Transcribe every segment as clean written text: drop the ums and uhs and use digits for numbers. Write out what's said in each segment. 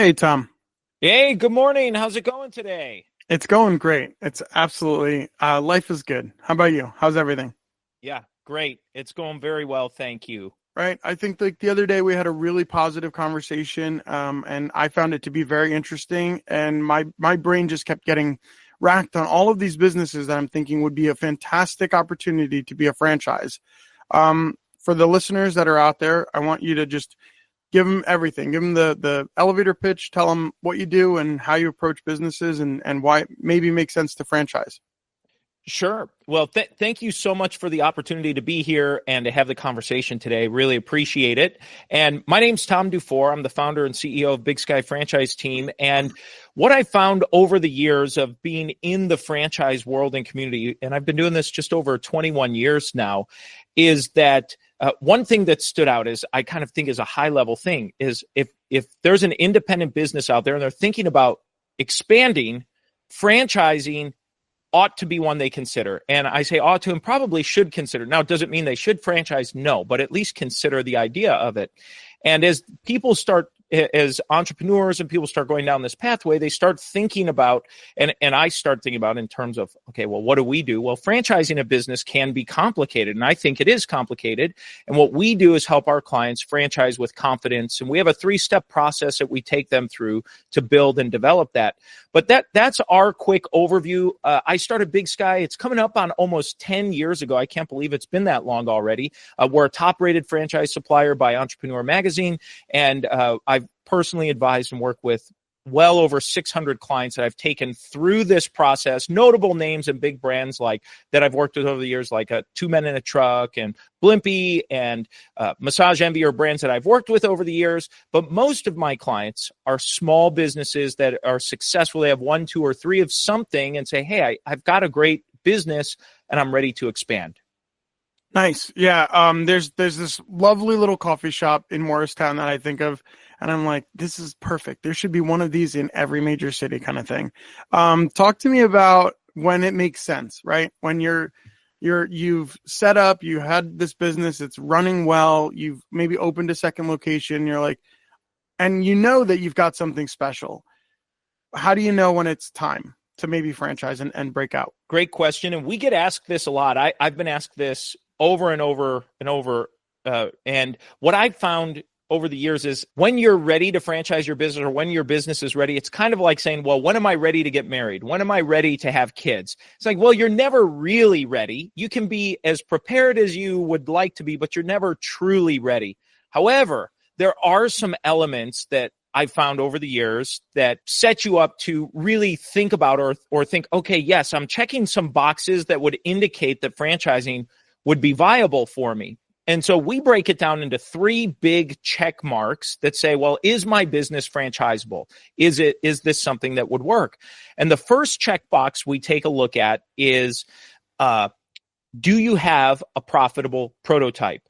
Hey, Tom. Hey, good morning. How's it going today? It's going great. It's absolutely, life is good. How about you? How's everything? Yeah, great. It's going very well, thank you. Right. I think like the other day we had a really positive conversation, and I found it to be very interesting. And my brain just kept getting racked on all of these businesses that I'm thinking would be a fantastic opportunity to be a franchise. For the listeners that are out there, I want you to just give them everything. Give them the elevator pitch. Tell them what you do and how you approach businesses and why it maybe makes sense to franchise. Sure. Well, thank you so much for the opportunity to be here and to have the conversation today. Really appreciate it. And my name's Tom DuFore. I'm the founder and CEO of Big Sky Franchise Team. And what I found over the years of being in the franchise world and community, and I've been doing this just over 21 years now, is that one thing that stood out is I kind of think is a high level thing is if there's an independent business out there and they're thinking about expanding, franchising ought to be one they consider. And I say ought to and probably should consider. Now, does it mean they should franchise? No, but at least consider the idea of it. And as entrepreneurs and people start going down this pathway, they start thinking about, and I start thinking about in terms of, okay, well, what do we do? Well, franchising a business can be complicated, and I think it is complicated. And what we do is help our clients franchise with confidence. And we have a 3-step process that we take them through to build and develop that. But that's our quick overview. I started Big Sky. It's coming up on almost 10 years ago. I can't believe it's been that long already. We're a top-rated franchise supplier by Entrepreneur Magazine, and I've personally advised and worked with well over 600 clients that I've taken through this process, notable names and big brands like that I've worked with over the years, like Two Men in a Truck and Blimpie and Massage Envy, are brands that I've worked with over the years. But most of my clients are small businesses that are successful. They have 1, 2, or 3 of something and say, hey, I've got a great business and I'm ready to expand. Nice. Yeah. There's this lovely little coffee shop in Morristown that I think of, and I'm like, this is perfect. There should be one of these in every major city kind of thing. Talk to me about when it makes sense, right? When you've set up, you had this business, it's running well, you've maybe opened a second location, you're like, and you know that you've got something special. How do you know when it's time to maybe franchise and break out? Great question. And we get asked this a lot. I've been asked this over and over and over. And what I've found over the years is when you're ready to franchise your business or when your business is ready, it's kind of like saying, well, when am I ready to get married? When am I ready to have kids? It's like, well, you're never really ready. You can be as prepared as you would like to be, but you're never truly ready. However, there are some elements that I've found over the years that set you up to really think about or think, okay, yes, I'm checking some boxes that would indicate that franchising would be viable for me. And so we break it down into 3 big check marks that say, well, is my business franchisable? Is this something that would work? And the first checkbox we take a look at is, do you have a profitable prototype?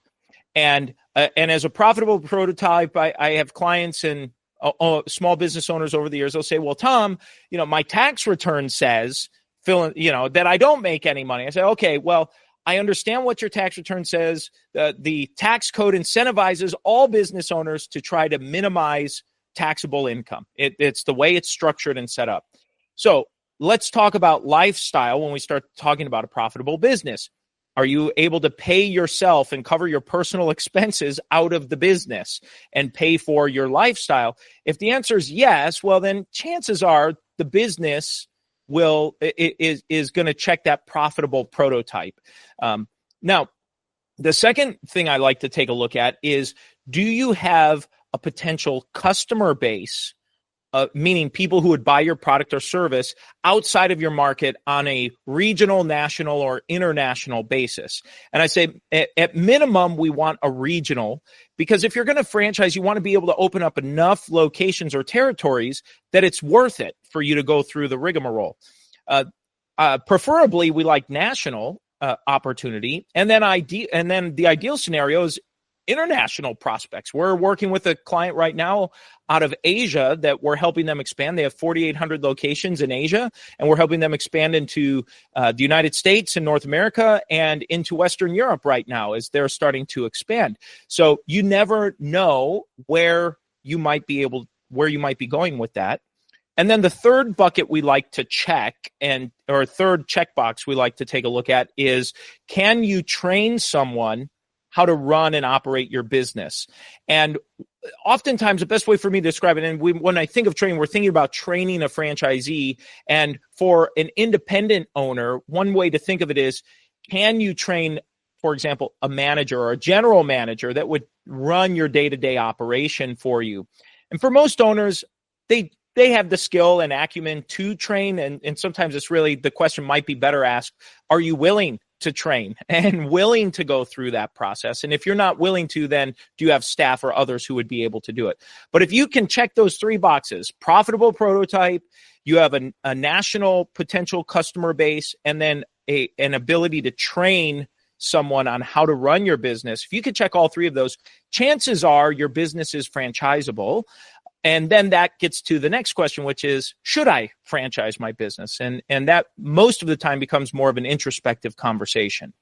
And as a profitable prototype, I have clients and small business owners over the years. They'll say, well, Tom, my tax return says, that I don't make any money. I say, okay, well, I understand what your tax return says. The tax code incentivizes all business owners to try to minimize taxable income. It's the way it's structured and set up. So let's talk about lifestyle when we start talking about a profitable business. Are you able to pay yourself and cover your personal expenses out of the business and pay for your lifestyle? If the answer is yes, well, then chances are the business is going to check that profitable prototype. Now, the second thing I like to take a look at is, do you have a potential customer base, meaning people who would buy your product or service outside of your market on a regional, national, or international basis? And I say at minimum, we want a regional, because if you're going to franchise, you want to be able to open up enough locations or territories that it's worth it for you to go through the rigmarole. Preferably, we like national opportunity, and then the ideal scenario is international prospects. We're working with a client right now out of Asia that we're helping them expand. They have 4,800 locations in Asia, and we're helping them expand into the United States and North America and into Western Europe right now as they're starting to expand. So you never know where you might be able where you might be going with that. And then the third bucket we like to check or third checkbox we like to take a look at is, can you train someone how to run and operate your business? And oftentimes the best way for me to describe it, and when I think of training, we're thinking about training a franchisee. And for an independent owner, one way to think of it is, can you train, for example, a manager or a general manager that would run your day-to-day operation for you? And for most owners, they have the skill and acumen to train. And sometimes it's really, the question might be better asked, are you willing to train and willing to go through that process? And if you're not willing to, then do you have staff or others who would be able to do it? But if you can check those three boxes, profitable prototype, you have a national potential customer base, and then an ability to train someone on how to run your business. If you could check all three of those, chances are your business is franchisable. And then that gets to the next question, which is, should I franchise my business? And that most of the time becomes more of an introspective conversation.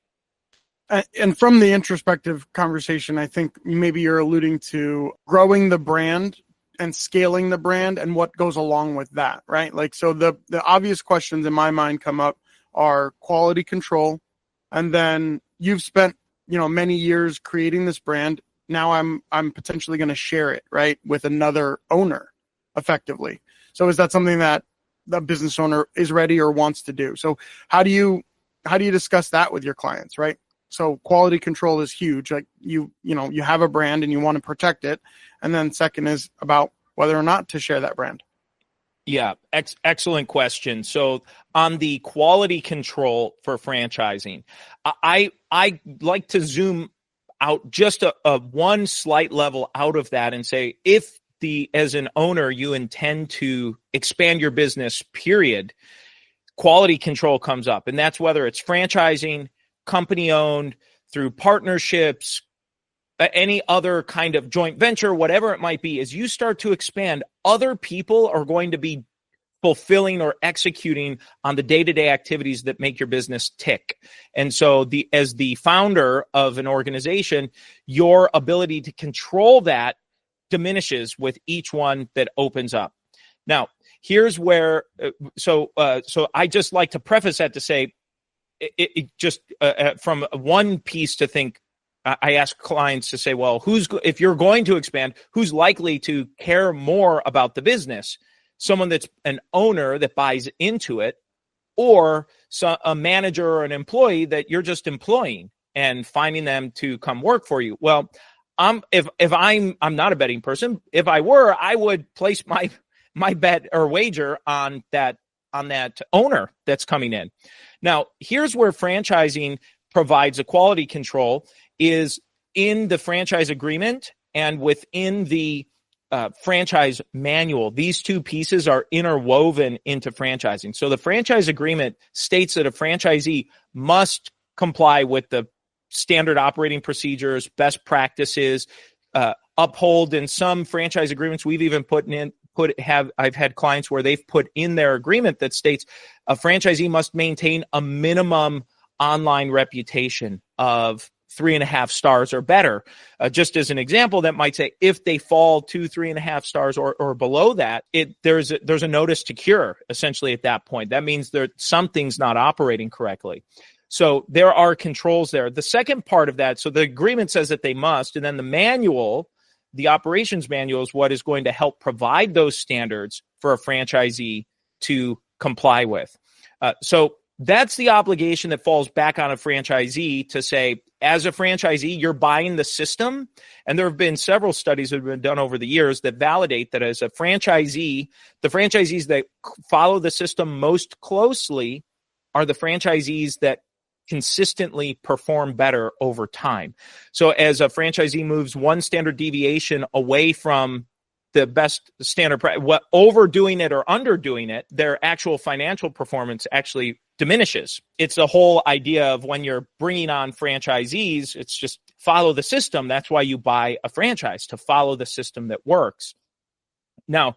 And from the introspective conversation, I think maybe you're alluding to growing the brand and scaling the brand and what goes along with that, right? Like, so the obvious questions in my mind come up are quality control. And then you've spent, many years creating this brand. Now I'm potentially going to share it, right, with another owner effectively. So is that something that the business owner is ready or wants to do? So how do you discuss that with your clients, right? So quality control is huge. Like you have a brand and you want to protect it. And then second is about whether or not to share that brand. Yeah, excellent question. So on the quality control for franchising, I like to zoom out just a one slight level out of that and say, if as an owner, you intend to expand your business, period, quality control comes up. And that's whether it's franchising, company owned, through partnerships, any other kind of joint venture, whatever it might be. As you start to expand, other people are going to be fulfilling or executing on the day-to-day activities that make your business tick. And so as the founder of an organization, your ability to control that diminishes with each one that opens up. Now, here's where, so I just like to preface that to say, it just from one piece to think, I ask clients to say, well, if you're going to expand, who's likely to care more about the business? Someone that's an owner that buys into it, or a manager or an employee that you're just employing and finding them to come work for you. Well, I'm not a betting person. If I were, I would place my bet or wager on that owner that's coming in. Now, here's where franchising provides a quality control is in the franchise agreement and within the franchise manual. These two pieces are interwoven into franchising. So the franchise agreement states that a franchisee must comply with the standard operating procedures, best practices, uphold in some franchise agreements. We've even I've had clients where they've put in their agreement that states a franchisee must maintain a minimum online reputation of 3.5 stars or better. Just as an example, that might say if they fall to 3.5 stars or below that, there's a notice to cure essentially at that point. That means something's not operating correctly. So there are controls there. The second part of that, so the agreement says that they must, and then the manual, the operations manual, is what is going to help provide those standards for a franchisee to comply with. So that's the obligation that falls back on a franchisee to say, as a franchisee, you're buying the system. And there have been several studies that have been done over the years that validate that as a franchisee, the franchisees that follow the system most closely are the franchisees that consistently perform better over time. So as a franchisee moves one standard deviation away from the best standard, overdoing it or underdoing it, their actual financial performance actually diminishes. It's the whole idea of when you're bringing on franchisees, it's just follow the system. That's why you buy a franchise, to follow the system that works. Now,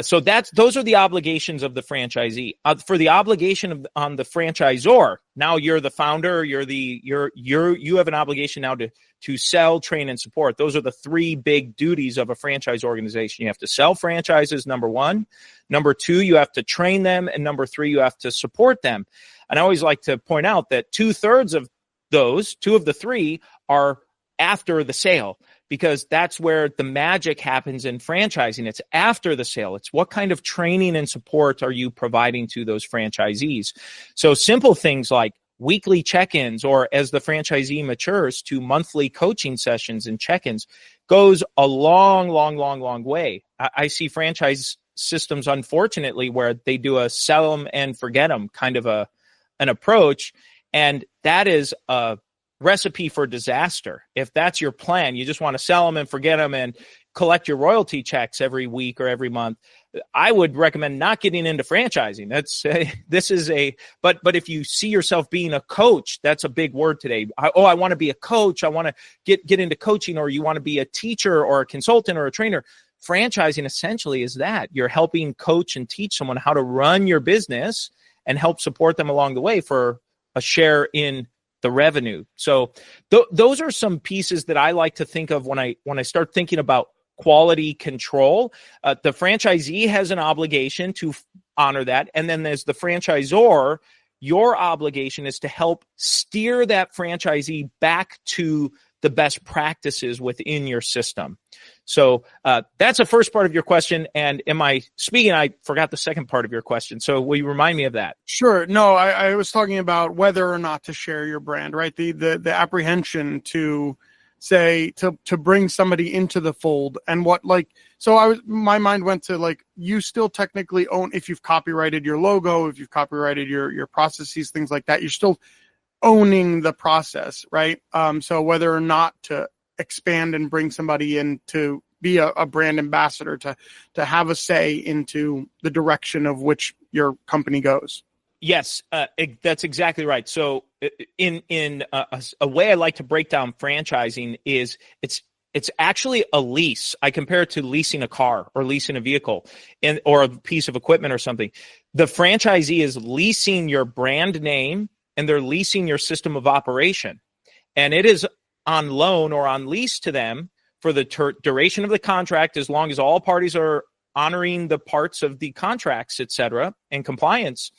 so those are the obligations of the franchisee. For the obligation on the franchisor, now you're the founder. You have an obligation now to sell, train, and support. Those are the three big duties of a franchise organization. You have to sell franchises, number one. Number two, you have to train them, and number three, you have to support them. And I always like to point out that 2/3 of those, two of the three, are after the sale, because that's where the magic happens in franchising. It's after the sale. It's what kind of training and support are you providing to those franchisees? So simple things like weekly check-ins, or as the franchisee matures to monthly coaching sessions and check-ins, goes a long, long, long, long way. I see franchise systems, unfortunately, where they do a sell them and forget them kind of an approach. And that is a recipe for disaster. If that's your plan, you just want to sell them and forget them and collect your royalty checks every week or every month, I would recommend not getting into franchising. But if you see yourself being a coach, that's a big word today. I want to be a coach. I want to get into coaching, or you want to be a teacher or a consultant or a trainer. Franchising essentially is that. You're helping coach and teach someone how to run your business and help support them along the way for a share in the revenue. So those are some pieces that I like to think of when I start thinking about quality control. The franchisee has an obligation to honor that. And then there's the franchisor. Your obligation is to help steer that franchisee back to the best practices within your system. So that's the first part of your question. And I forgot the second part of your question. So will you remind me of that? Sure. No, I was talking about whether or not to share your brand, right? The apprehension to say, to bring somebody into the fold, and my mind went to you still technically own, if you've copyrighted your logo, if you've copyrighted your processes, things like that, you're still owning the process, right? So whether or not to expand and bring somebody in to be a brand ambassador, to have a say into the direction of which your company goes. Yes, that's exactly right. So in a way I like to break down franchising is it's actually a lease. I compare it to leasing a car or leasing a vehicle or a piece of equipment or something. The franchisee is leasing your brand name, and they're leasing your system of operation. And it is on loan or on lease to them for the duration of the contract, as long as all parties are honoring the parts of the contracts, et cetera, and compliance.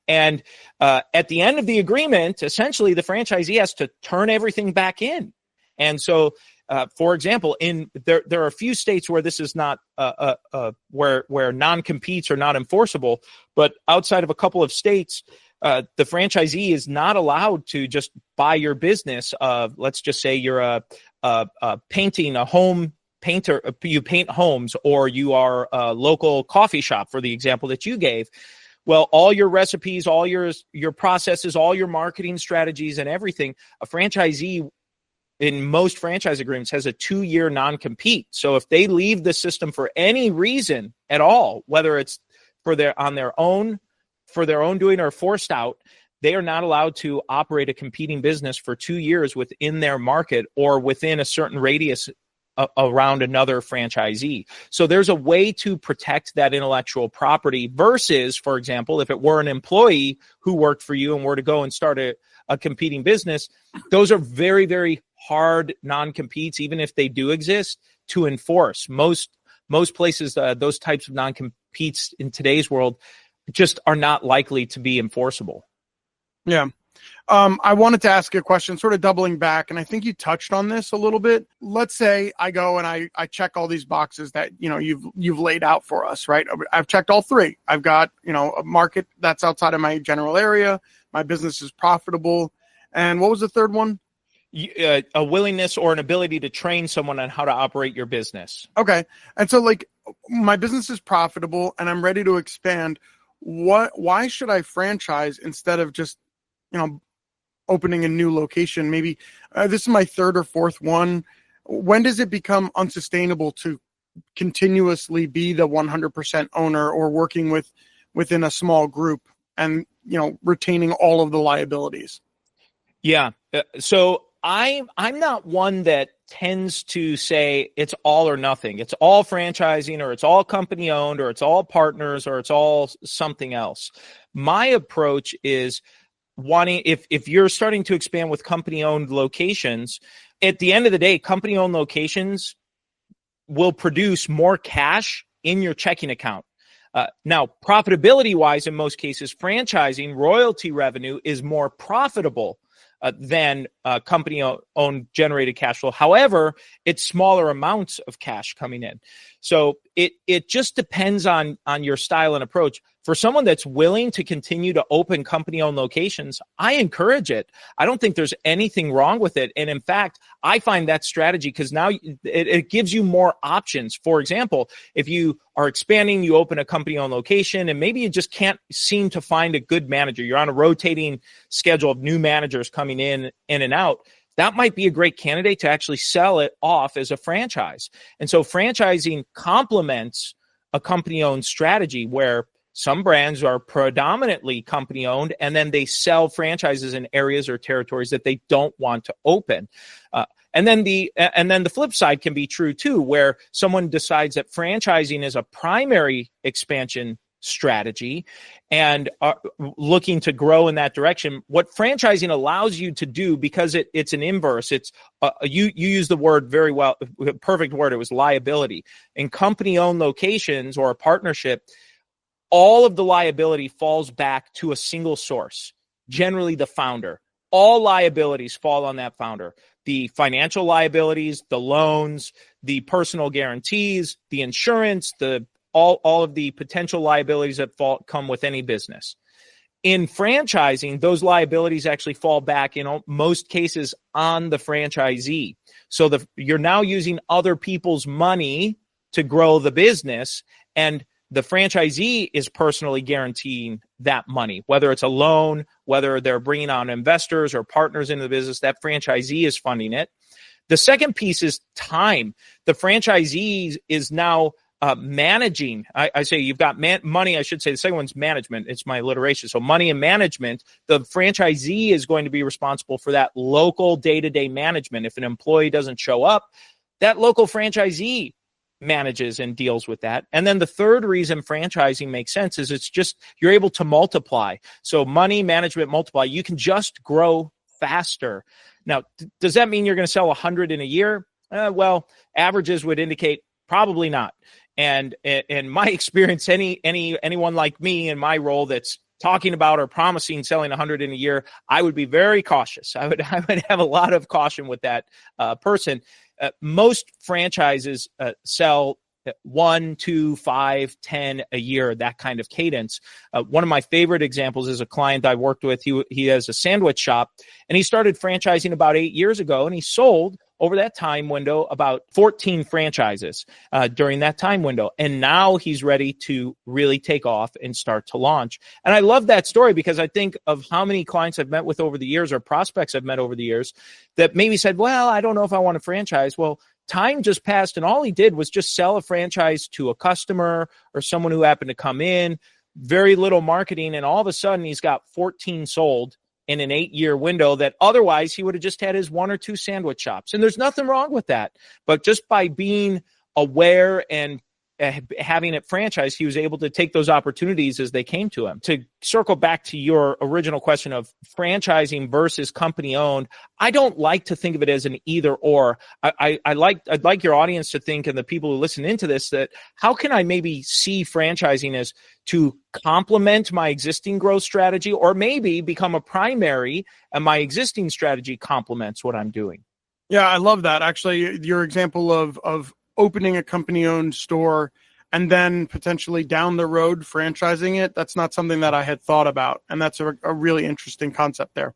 And at the end of the agreement, essentially, the franchisee has to turn everything back in. And so, for example, there are a few states where this is not where non-competes are not enforceable, but outside of a couple of states, the franchisee is not allowed to just buy your business. Let's just say you're a home painter, you paint homes, or you are a local coffee shop, for the example that you gave. Well, all your recipes, all your processes, all your marketing strategies and everything, a franchisee in most franchise agreements has a 2-year non-compete. So if they leave the system for any reason at all, whether it's for their own doing or forced out, they are not allowed to operate a competing business for 2 years within their market or within a certain radius around another franchisee. So there's a way to protect that intellectual property versus, for example, if it were an employee who worked for you and were to go and start a competing business, those are very, very hard non-competes, even if they do exist, to enforce. Most places, those types of non-competes in today's world just are not likely to be enforceable. Yeah. I wanted to ask you a question, sort of doubling back, and I think you touched on this a little bit. Let's say I go and I check all these boxes that you've laid out for us, right? I've checked all three. I've got a market that's outside of my general area. My business is profitable, and what was the third one? A willingness or an ability to train someone on how to operate your business. Okay, and so my business is profitable and I'm ready to expand. Why should I franchise instead of just opening a new location? Maybe this is my third or fourth one. When does it become unsustainable to continuously be the 100% owner or working within a small group and retaining all of the liabilities? Yeah. So I'm not one that tends to say it's all or nothing. It's all franchising, or it's all company owned, or it's all partners, or it's all something else. My approach is wanting, if you're starting to expand with company owned locations, at the end of the day, company owned locations will produce more cash in your checking account. Now, profitability wise, in most cases, franchising royalty revenue is more profitable than company owned generated cash flow. However, it's smaller amounts of cash coming in. So it just depends on your style and approach. For someone that's willing to continue to open company owned locations, I encourage it. I don't think there's anything wrong with it. And in fact, I find that strategy, because now it gives you more options. For example, if you are expanding, you open a company owned location, and maybe you just can't seem to find a good manager. You're on a rotating schedule of new managers coming in and out. That might be a great candidate to actually sell it off as a franchise. And so franchising complements a company-owned strategy where some brands are predominantly company-owned, and then they sell franchises in areas or territories that they don't want to open. And then the flip side can be true too, where someone decides that franchising is a primary expansion strategy and are looking to grow in that direction. What franchising allows you to do, because it's an inverse, it's you use the word very well, perfect word, it was liability. In company-owned locations or a partnership, all of the liability falls back to a single source, generally the founder. All liabilities fall on that founder. The financial liabilities, the loans, the personal guarantees, the insurance, all of the potential liabilities that come with any business. In franchising, those liabilities actually fall back in most cases on the franchisee. So you're now using other people's money to grow the business, and the franchisee is personally guaranteeing that money, whether it's a loan, whether they're bringing on investors or partners into the business, that franchisee is funding it. The second piece is time. The franchisee is now managing. I say you've got money. I should say the second one's management. It's my alliteration. So money and management. The franchisee is going to be responsible for that local day-to-day management. If an employee doesn't show up, that local franchisee manages and deals with that. And then the third reason franchising makes sense is it's just you're able to multiply. So money, management, multiply. You can just grow faster. Now, does that mean you're going to sell 100 in a year? Well, averages would indicate probably not. And in my experience, anyone like me in my role that's talking about or promising selling 100 in a year, I would be very cautious. I would have a lot of caution with that person. Most franchises sell 1, 2, 5, 10 a year, that kind of cadence. One of my favorite examples is a client I worked with. He has a sandwich shop, and he started franchising about 8 years ago, and he sold over that time window about 14 franchises during that time window. And now he's ready to really take off and start to launch. And I love that story because I think of how many clients I've met with over the years or prospects I've met over the years that maybe said, well, I don't know if I want to franchise. Well, time just passed, and all he did was just sell a franchise to a customer or someone who happened to come in, very little marketing, and all of a sudden he's got 14 sold in an 8-year window that otherwise he would have just had his 1 or 2 sandwich shops. And there's nothing wrong with that. But just by being aware and having it franchised, he was able to take those opportunities as they came to him. To circle back to your original question of franchising versus company owned, I don't like to think of it as an either or. I'd like your audience to think, and the people who listen into this, that how can I maybe see franchising as to complement my existing growth strategy, or maybe become a primary and my existing strategy complements what I'm doing? Yeah, I love that. Actually, your example of opening a company-owned store and then potentially down the road franchising it, that's not something that I had thought about. And that's a really interesting concept there.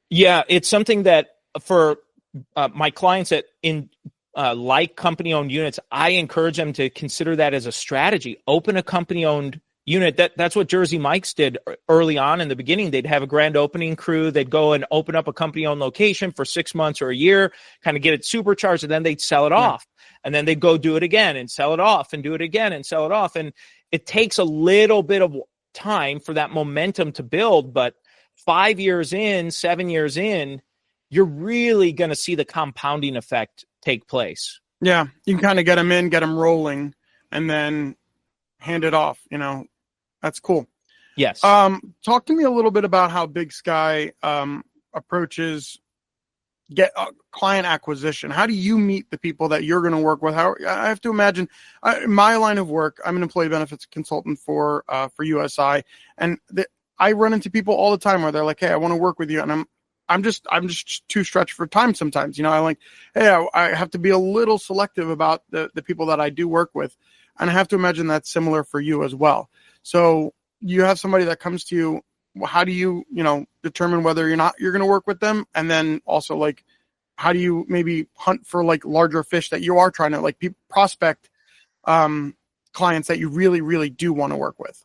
Yeah, it's something that for my clients that like company-owned units, I encourage them to consider that as a strategy. Open a company-owned unit. That's what Jersey Mike's did early on in the beginning. They'd have a grand opening crew. They'd go and open up a company-owned location for 6 months or a year, kind of get it supercharged, and then they'd sell it off. And then they'd go do it again and sell it off and do it again and sell it off. And it takes a little bit of time for that momentum to build. But 5 years in, 7 years in, you're really going to see the compounding effect take place. Yeah, you can kind of get them in, get them rolling, and then hand it off. That's cool. Yes. Talk to me a little bit about how Big Sky approaches client acquisition. How do you meet the people that you're going to work with? I have to imagine, in my line of work, I'm an employee benefits consultant for USI, and I run into people all the time where they're like, "Hey, I want to work with you," and I'm just too stretched for time sometimes. I'm like, "Hey, I have to be a little selective about the people that I do work with," and I have to imagine that's similar for you as well. So you have somebody that comes to you. How do you, determine whether you're going to work with them? And then also, like, how do you maybe hunt for like larger fish that you are trying to prospect clients that you really, really do want to work with?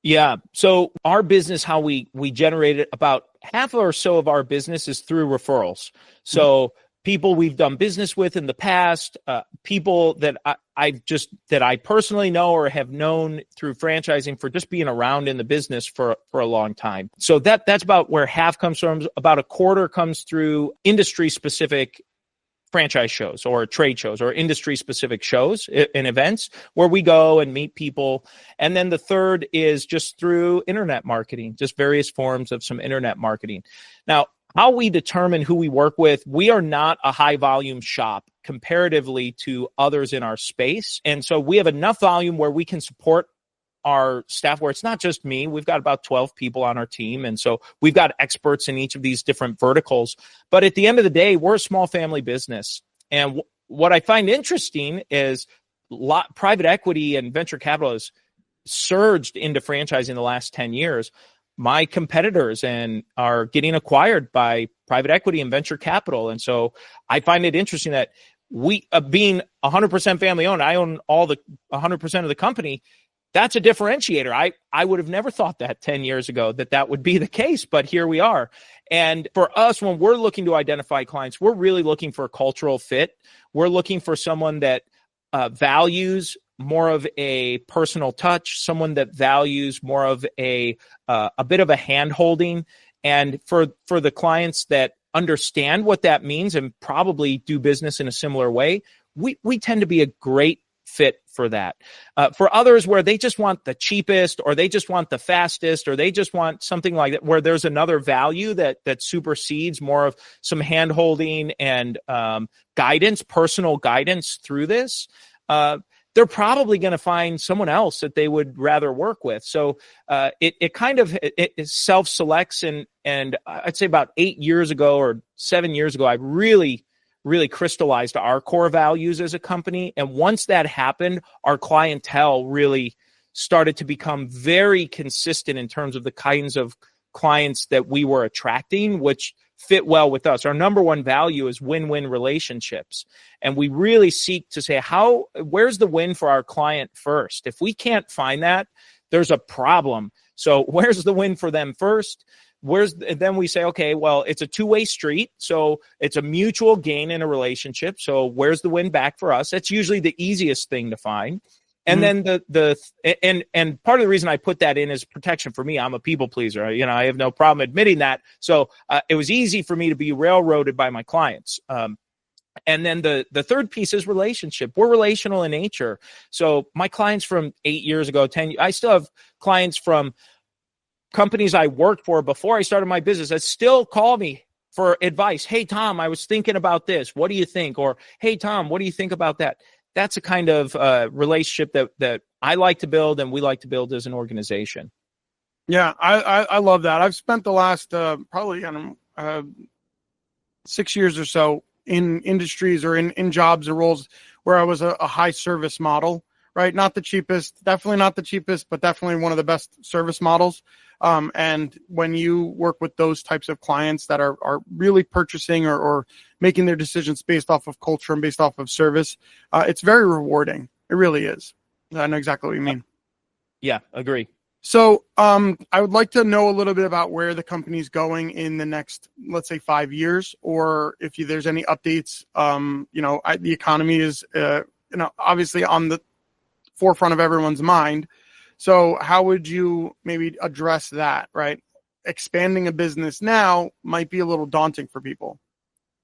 Yeah. So our business, how we generate it, about half or so of our business is through referrals. So people we've done business with in the past, people that I personally know or have known through franchising for just being around in the business for a long time. So that's about where half comes from. About a quarter comes through industry specific franchise shows or trade shows or industry specific shows and events where we go and meet people. And then the third is just through internet marketing, just various forms of some internet marketing. Now, how we determine who we work with, we are not a high volume shop comparatively to others in our space. And so we have enough volume where we can support our staff, where it's not just me. We've got about 12 people on our team. And so we've got experts in each of these different verticals. But at the end of the day, we're a small family business. And what I find interesting is private equity and venture capital has surged into franchising in the last 10 years. My competitors are getting acquired by private equity and venture capital. And so I find it interesting that we, being 100% family owned, I own 100% of the company. That's a differentiator. I would have never thought that 10 years ago that would be the case, but here we are. And for us, when we're looking to identify clients, we're really looking for a cultural fit. We're looking for someone that values more of a personal touch, someone that values more of a bit of a hand holding. And for the clients that understand what that means and probably do business in a similar way, we tend to be a great fit for that. For others where they just want the cheapest or they just want the fastest or they just want something like that, where there's another value that supersedes more of some hand holding and guidance, personal guidance through this, they're probably going to find someone else that they would rather work with. So it kind of self-selects. And I'd say about 8 years ago or 7 years ago, I really crystallized our core values as a company. And once that happened, our clientele really started to become very consistent in terms of the kinds of clients that we were attracting, which fit well with us. Our number one value is win-win relationships. And we really seek to say, where's the win for our client first? If we can't find that, there's a problem. So where's the win for them first? Then we say, okay, well, it's a two-way street. So it's a mutual gain in a relationship. So where's the win back for us? That's usually the easiest thing to find. And then and part of the reason I put that in is protection for me. I'm a people pleaser. I have no problem admitting that. So it was easy for me to be railroaded by my clients. And then the third piece is relationship. We're relational in nature. So my clients from 8 years ago, 10, I still have clients from companies I worked for before I started my business that still call me for advice. Hey, Tom, I was thinking about this. What do you think? Or, hey, Tom, what do you think about that? That's a kind of relationship that I like to build and we like to build as an organization. Yeah, I love that. I've spent the last probably 6 years or so in industries or in jobs or roles where I was a high service model, right? Not the cheapest, definitely not the cheapest, but definitely one of the best service models. And when you work with those types of clients that are really purchasing or making their decisions based off of culture and based off of service, it's very rewarding. It really is. I know exactly what you mean. Yeah, agree. So I would like to know a little bit about where the company's going in the next, let's say, 5 years, or if there's any updates. The economy is, obviously on the forefront of everyone's mind. So how would you maybe address that, right? expanding a business now might be a little daunting for people.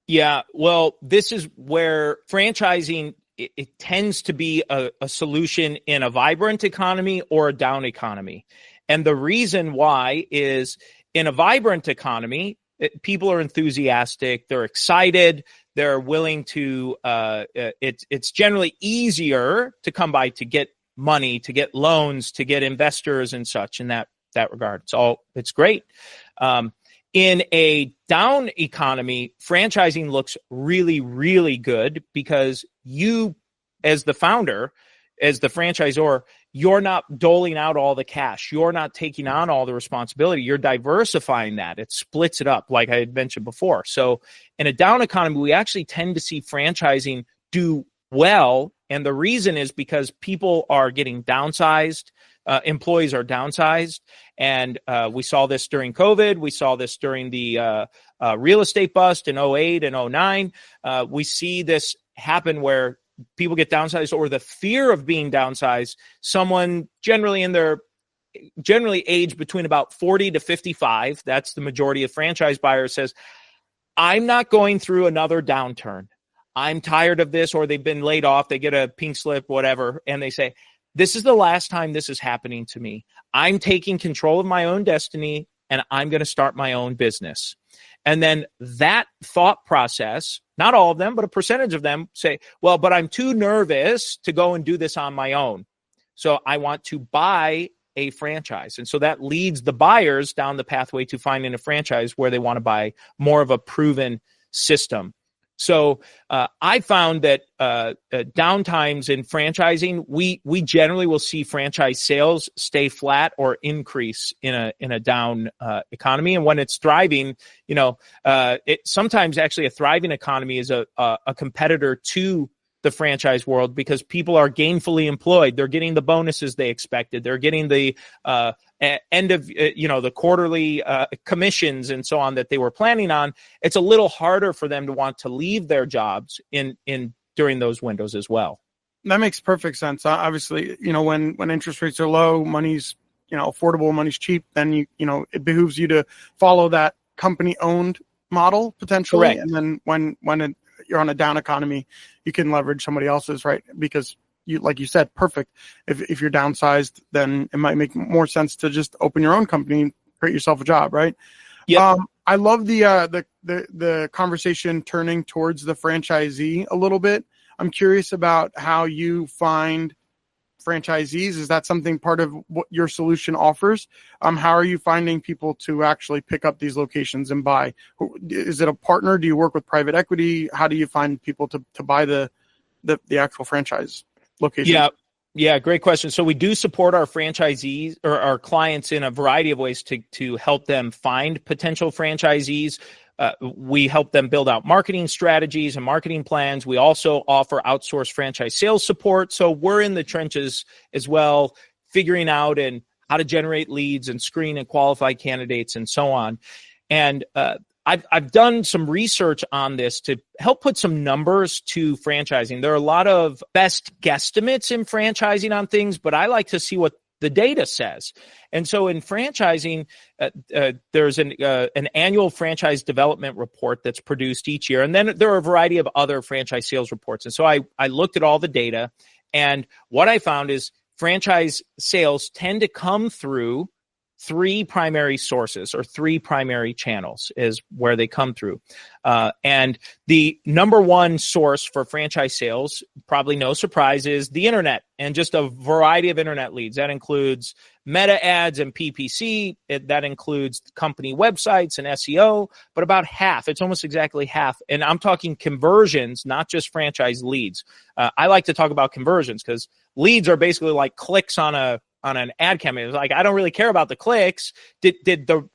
Yeah, well, this is where franchising, it tends to be a solution in a vibrant economy or a down economy. And the reason why is in a vibrant economy, people are enthusiastic, they're excited, they're willing to, it's generally easier to come by to get money, to get loans, to get investors and such in that regard. It's great. In a down economy, franchising looks really, really good because you, as the founder, as the franchisor, you're not doling out all the cash. You're not taking on all the responsibility. You're diversifying that. It splits it up, like I had mentioned before. So in a down economy, we actually tend to see franchising do well. And the reason is because people are getting downsized. Employees are downsized. And we saw this during COVID. We saw this during the real estate bust in 2008 and 2009. We see this happen where people get downsized or the fear of being downsized. Someone generally aged between about 40 to 55, that's the majority of franchise buyers, says, I'm not going through another downturn. I'm tired of this, or they've been laid off. They get a pink slip, whatever. And they say, this is the last time this is happening to me. I'm taking control of my own destiny and I'm going to start my own business. And then that thought process, not all of them, but a percentage of them say, well, but I'm too nervous to go and do this on my own. So I want to buy a franchise. And so that leads the buyers down the pathway to finding a franchise where they want to buy more of a proven system. So I found that downtimes in franchising, we generally will see franchise sales stay flat or increase in a down economy. And when it's thriving, it sometimes actually a thriving economy is a competitor to the franchise world because people are gainfully employed. They're getting the bonuses they expected. They're getting the end of, the quarterly commissions and so on that they were planning on. It's a little harder for them to want to leave their jobs in during those windows as well. That makes perfect sense. Obviously, when interest rates are low, money's, affordable, money's cheap, then it behooves you to follow that company owned model potentially. Correct. And then when you're on a down economy, you can leverage somebody else's, right? Because like you said, perfect. If you're downsized, then it might make more sense to just open your own company and create yourself a job, right? Yeah. I love the conversation turning towards the franchisee a little bit. I'm curious about how you find franchisees. Is that something part of what your solution offers? How are you finding people to actually pick up these locations and buy? Is it a partner? Do you work with private equity? How do you find people to buy the actual franchise location? Yeah, great question. So we do support our franchisees or our clients in a variety of ways to help them find potential franchisees. We help them build out marketing strategies and marketing plans. We also offer outsourced franchise sales support. So we're in the trenches as well, figuring out and how to generate leads and screen and qualify candidates and so on. And I've done some research on this to help put some numbers to franchising. There are a lot of best guesstimates in franchising on things, but I like to see what the data says. And so in franchising, there's an annual franchise development report that's produced each year. And then there are a variety of other franchise sales reports. And so I looked at all the data, and what I found is franchise sales tend to come through three primary sources or three primary channels is where they come through. And the number one source for franchise sales, probably no surprise, is the internet and just a variety of internet leads. That includes meta ads and PPC. That includes company websites and SEO, but about half, it's almost exactly half. And I'm talking conversions, not just franchise leads. I like to talk about conversions because leads are basically like clicks on an ad campaign. It's like, I don't really care about the clicks. Did the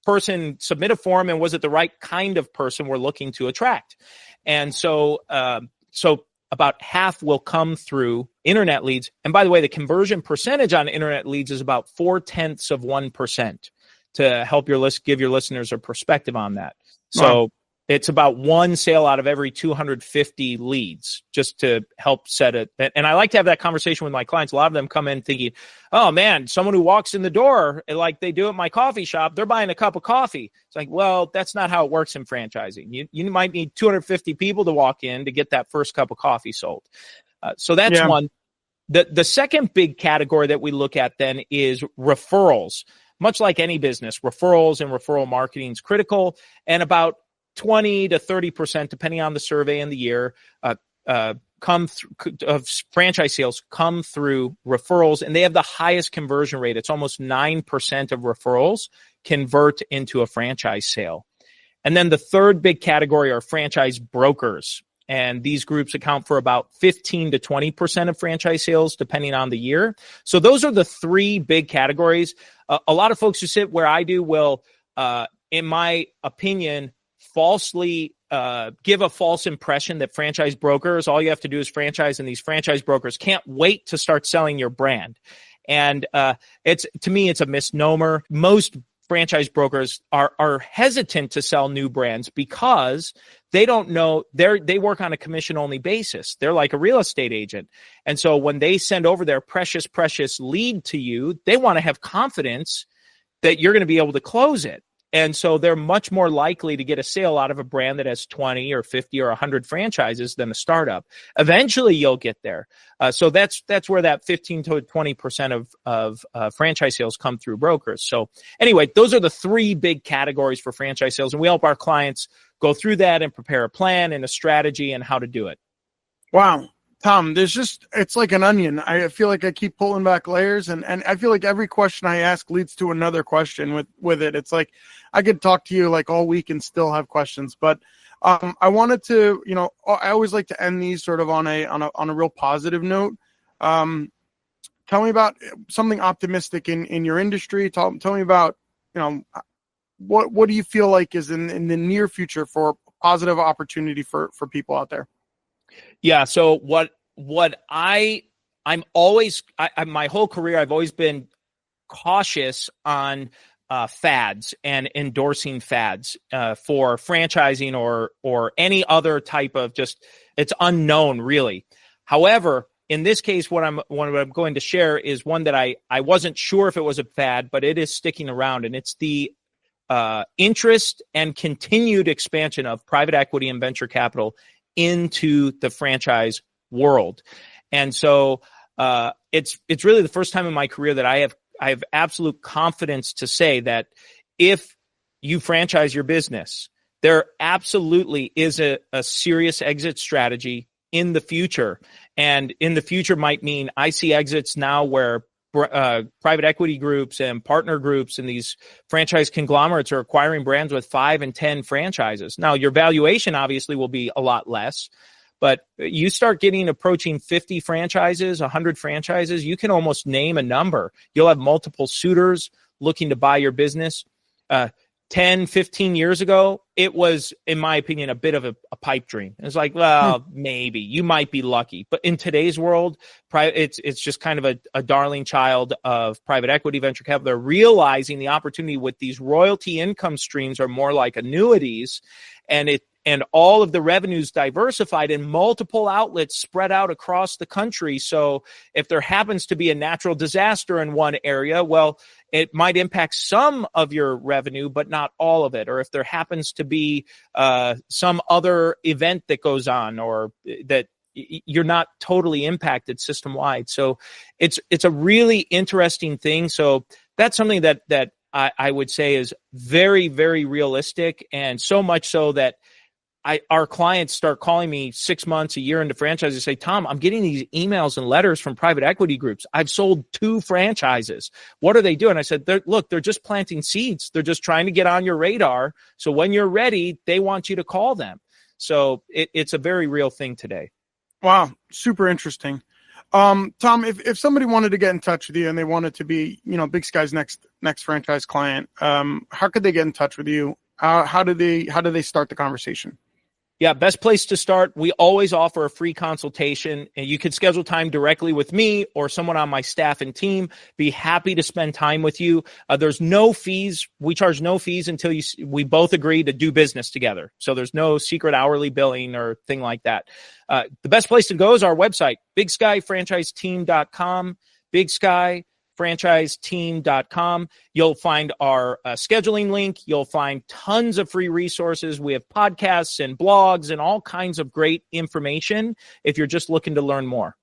person submit a form, and was it the right kind of person we're looking to attract? And so about half will come through internet leads. And by the way, the conversion percentage on internet leads is about 0.4% to help give your listeners a perspective on that. So it's about one sale out of every 250 leads, just to help set it. And I like to have that conversation with my clients. A lot of them come in thinking, oh man, someone who walks in the door like they do at my coffee shop, they're buying a cup of coffee. It's like, well, that's not how it works in franchising. You might need 250 people to walk in to get that first cup of coffee sold. So that's one. The second big category that we look at then is referrals. Much like any business, referrals and referral marketing is critical, and about 20 to 30%, depending on the survey and the year, come through of franchise sales come through referrals, and they have the highest conversion rate. It's almost 9% of referrals convert into a franchise sale. And then the third big category are franchise brokers. And these groups account for about 15 to 20% of franchise sales, depending on the year. So those are the three big categories. A lot of folks who sit where I do will, in my opinion, falsely give a false impression that franchise brokers, all you have to do is franchise, and these franchise brokers can't wait to start selling your brand. And to me, it's a misnomer. Most franchise brokers are hesitant to sell new brands because they don't know, they work on a commission-only basis. They're like a real estate agent. And so when they send over their precious lead to you, they want to have confidence that you're going to be able to close it. And so they're much more likely to get a sale out of a brand that has 20 or 50 or 100 franchises than a startup. Eventually, you'll get there. So that's where that 15 to 20% of franchise sales come through brokers. So anyway, those are the three big categories for franchise sales. And we help our clients go through that and prepare a plan and a strategy and how to do it. Wow. Tom, it's like an onion. I feel like I keep pulling back layers, and I feel like every question I ask leads to another question with it. It's like I could talk to you like all week and still have questions, but I wanted to, I always like to end these sort of on a real positive note. Tell me about something optimistic in your industry. Tell me about, what do you feel like is in the near future for positive opportunity for people out there? Yeah. So I'm always, my whole career, I've always been cautious on fads and endorsing fads for franchising or any other type of it's unknown really. However, in this case, what I'm going to share is one that I wasn't sure if it was a fad, but it is sticking around, and it's the interest and continued expansion of private equity and venture capital into the franchise world. And so it's really the first time in my career that I have absolute confidence to say that if you franchise your business, there absolutely is a serious exit strategy in the future. And in the future might mean I see exits now where private equity groups and partner groups and these franchise conglomerates are acquiring brands with 5 and 10 franchises. Now, your valuation obviously will be a lot less, but you start approaching 50 franchises, 100 franchises, you can almost name a number. You'll have multiple suitors looking to buy your business. 10, 15 years ago, it was, in my opinion, a bit of a pipe dream. It's like, well, maybe you might be lucky. But in today's world, it's just kind of a darling child of private equity, venture capital. They're realizing the opportunity with these royalty income streams are more like annuities, and all of the revenues diversified in multiple outlets spread out across the country. So if there happens to be a natural disaster in one area, well, it might impact some of your revenue, but not all of it. Or if there happens to be some other event that goes on, or that you're not totally impacted system-wide. So it's a really interesting thing. So that's something that I would say is very, very realistic, and so much so that our clients start calling me 6 months, a year into franchise and say, Tom, I'm getting these emails and letters from private equity groups. I've sold 2 franchises. What are they doing? I said, they're just planting seeds. They're just trying to get on your radar. So when you're ready, they want you to call them. So it's a very real thing today. Wow. Super interesting. Tom, if somebody wanted to get in touch with you and they wanted to be, Big Sky's next franchise client, how could they get in touch with you? How do they start the conversation? Yeah, best place to start. We always offer a free consultation, and you can schedule time directly with me or someone on my staff and team. Be happy to spend time with you. There's no fees. We charge no fees until we both agree to do business together. So there's no secret hourly billing or thing like that. The best place to go is our website, bigskyfranchiseteam.com, bigskyfranchiseteam.com. You'll find our scheduling link. You'll find tons of free resources. We have podcasts and blogs and all kinds of great information if you're just looking to learn more.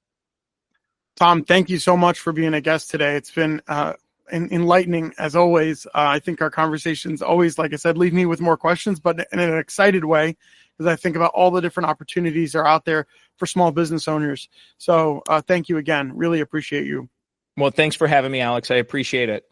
Tom, thank you so much for being a guest today. It's been enlightening as always. I think our conversations always, like I said, leave me with more questions, but in an excited way, because I think about all the different opportunities that are out there for small business owners. So thank you again. Really appreciate you. Well, thanks for having me, Alex. I appreciate it.